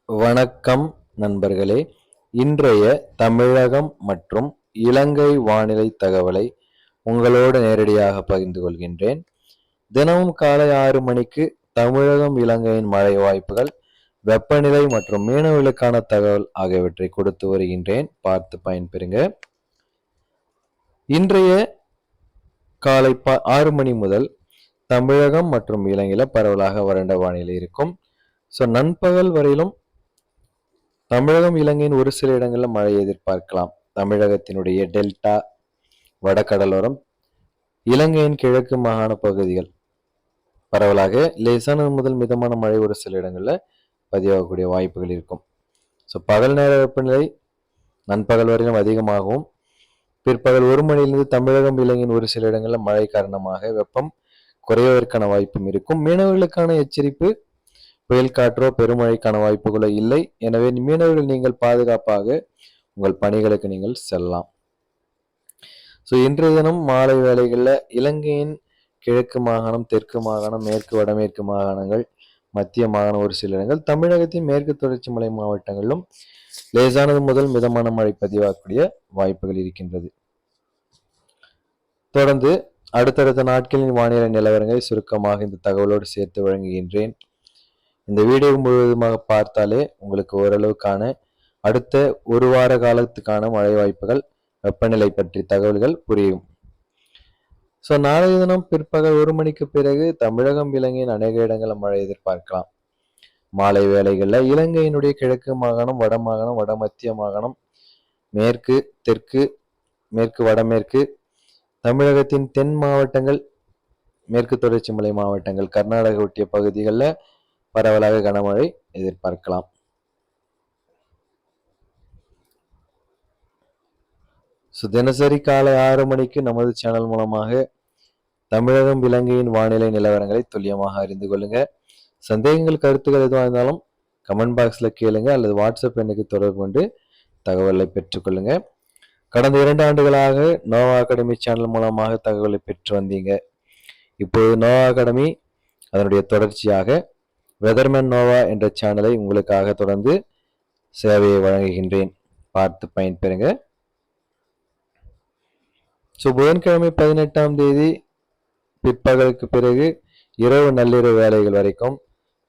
வணக்கம் நண்பர்களே. இன்றைய தமிழகம் மற்றும் இலங்கை வானிலை தகவலை உங்களோடு நேரடியாக பகிர்ந்து கொள்கின்றேன். தினமும் காலை 6 மணிக்கு தமிழகம் இலங்கையின் மழை வாய்ப்புகள், வெப்பநிலை மற்றும் மீனவர்களுக்கான தகவல் ஆகியவற்றை கொடுத்து வருகின்றேன். பார்த்து பயன்பெறுங்க. இன்றைய காலை 6 மணி முதல் தமிழகம் மற்றும் இலங்கையில பரவலாக வறண்ட வானிலை இருக்கும். நண்பகல் வரையிலும் தமிழகம் இலங்கையின் ஒரு சில இடங்களில் மழை எதிர்பார்க்கலாம். தமிழகத்தினுடைய டெல்டா, வடகடலோரம், இலங்கையின் கிழக்கு மாகாண பகுதிகள் பரவலாக லேசான முதல் மிதமான மழை ஒரு சில இடங்களில் பதிவாகக்கூடிய வாய்ப்புகள் இருக்கும். பகல் நேர வெப்பநிலை நண்பகல் வரையிலும் அதிகமாகவும், பிற்பகல் 1 மணியிலிருந்து தமிழகம் இலங்கையின் ஒரு சில இடங்களில் மழை காரணமாக வெப்பம் குறைவதற்கான வாய்ப்பும் இருக்கும். மீனவர்களுக்கான எச்சரிப்பு, புயல் காற்றோ பெருமழைக்கான வாய்ப்புகளோ இல்லை. எனவே மீனவர்கள் நீங்கள் பாதுகாப்பாக உங்கள் பணிகளுக்கு நீங்கள் செல்லலாம். இன்றைய தினம் மாலை வேளைகளில் இலங்கையின் கிழக்கு மாகாணம், தெற்கு மாகாணம், மேற்கு வடமேற்கு மாகாணங்கள், மத்திய மாகாணம் ஒரு சில இடங்கள், தமிழகத்தின் மேற்கு தொடர்ச்சி மலை மாவட்டங்களிலும் லேசானது முதல் மிதமான மழை பதிவாகக்கூடிய வாய்ப்புகள் இருக்கின்றது. தொடர்ந்து அடுத்தடுத்த நாட்களின் வானிலை நிலவரங்களை சுருக்கமாக இந்த தகவலோடு சேர்த்து வழங்குகின்றேன். இந்த வீடியோ முழுவதுமாக பார்த்தாலே உங்களுக்கு ஓரளவுக்கான அடுத்த ஒரு வார காலத்துக்கான மழை வாய்ப்புகள், வெப்பநிலை பற்றி தகவல்கள் புரியும். நாளைய தினம் பிற்பகல் 1 மணிக்கு பிறகு தமிழகம் இலங்கையின் அநேக இடங்களில் மழை எதிர்பார்க்கலாம். மாலை வேளைகளில் இலங்கையினுடைய கிழக்கு மாகாணம், வட மாகாணம், வட மத்திய மாகாணம், மேற்கு, தெற்கு, மேற்கு வடமேற்கு, தமிழகத்தின் தென் மாவட்டங்கள், மேற்கு தொடர்ச்சி மலை மாவட்டங்கள், கர்நாடக ஒட்டிய பகுதிகளில் பரவலாக கனமழை எதிர்பார்க்கலாம். தினசரி காலை 6 மணிக்கு நமது சேனல் மூலமாக தமிழகம் இலங்கையின் வானிலை நிலவரங்களை துல்லியமாக அறிந்து கொள்ளுங்க. சந்தேகங்கள், கருத்துக்கள் எதுவாக இருந்தாலும் கமெண்ட் பாக்ஸ்ல கேளுங்க, அல்லது வாட்ஸ்அப் எண்ணுக்கு தொடர்பு கொண்டு தகவலை பெற்றுக்கொள்ளுங்க. கடந்த 2 ஆண்டுகளாக நோவா அகாடமி சேனல் மூலமாக தகவலை பெற்று வந்தீங்க. இப்போது நோவா அகாடமி அதனுடைய தொடர்ச்சியாக வெதர்மேன் நோவா என்ற சேனலை உங்களுக்காக தொடர்ந்து சேவையை வழங்குகின்றேன். பார்த்து பயன்பெறுங்க. புதன்கிழமை 18ஆம் தேதி பிற்பகலுக்கு பிறகு இரவு நள்ளிரவு வேலைகள் வரைக்கும்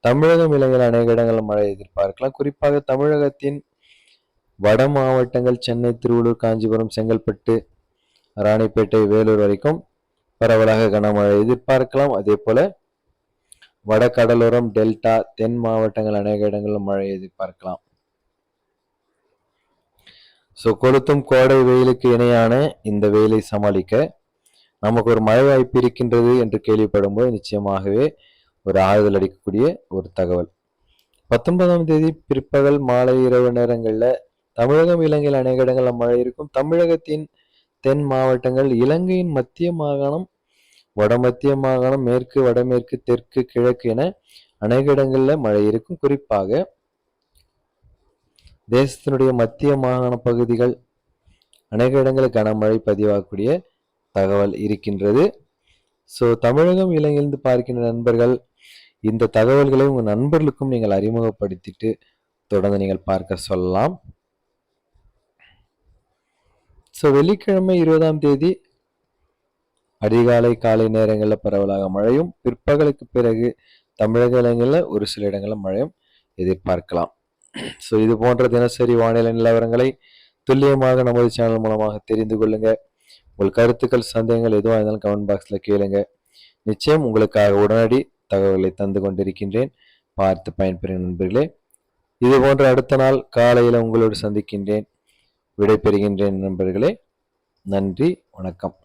தமிழகம் இலங்கையில் அநேக இடங்களில் மழை எதிர்பார்க்கலாம். குறிப்பாக தமிழகத்தின் வட மாவட்டங்கள் சென்னை, திருவள்ளூர், காஞ்சிபுரம், செங்கல்பட்டு, ராணிப்பேட்டை, வேலூர் வரைக்கும் பரவலாக கனமழை எதிர்பார்க்கலாம். அதே போல வட கடலோரம், டெல்டா, தென் மாவட்டங்கள் அநேக இடங்களில் மழை எதிர்பார்க்கலாம். கொளுத்தும் கோடை வெயிலுக்கு இணையான இந்த வெயிலை சமாளிக்க நமக்கு ஒரு மழை வாய்ப்பு இருக்கின்றது என்று கேள்விப்படும் போது நிச்சயமாகவே ஒரு ஆறுதல் அளிக்கக்கூடிய ஒரு தகவல். 19ஆம் தேதி பிற்பகல், மாலை, இரவு நேரங்களில் தமிழகம் இலங்கையில் அநேக இடங்களில் மழை இருக்கும். தமிழகத்தின் தென் மாவட்டங்கள், இலங்கையின் மத்திய மாகாணம், வடமத்திய மாகாணம், மேற்கு, வடமேற்கு, தெற்கு, கிழக்கு என அநேக இடங்களில் மழை இருக்கும். குறிப்பாக தேசத்தினுடைய மத்திய மாகாண பகுதிகள் அநேக இடங்களில் கனமழை பதிவாகக்கூடிய தகவல் இருக்கின்றது. தமிழகம் இலங்கையிலிருந்து பார்க்கின்ற நண்பர்கள் இந்த தகவல்களை உங்கள் நண்பர்களுக்கும் நீங்கள் அறிமுகப்படுத்திட்டு தொடர்ந்து நீங்கள் பார்க்க சொல்லலாம். வெள்ளிக்கிழமை 20ஆம் தேதி அதிகாலை, காலை நேரங்களில் பரவலாக மழையும், பிற்பகலுக்கு பிறகு தமிழக இலங்கையில் ஒரு சில இடங்களில் மழையும் எதிர்பார்க்கலாம். இது போன்ற தினசரி வானிலை நிலவரங்களை துல்லியமாக நமது சேனல் மூலமாக தெரிந்து கொள்ளுங்க. உங்கள் கருத்துக்கள், சந்தேகங்கள் எதுவாக இருந்தாலும் கமெண்ட் பாக்ஸில் கேளுங்க. நிச்சயம் உங்களுக்காக உடனடி தகவல்களை தந்து கொண்டிருக்கின்றேன். பார்த்து பயன்பெறும் நண்பர்களே. இது போன்ற அடுத்த நாள் காலையில் உங்களோடு சந்திக்கின்றேன். விடைபெறுகின்றேன் நண்பர்களே. நன்றி, வணக்கம்.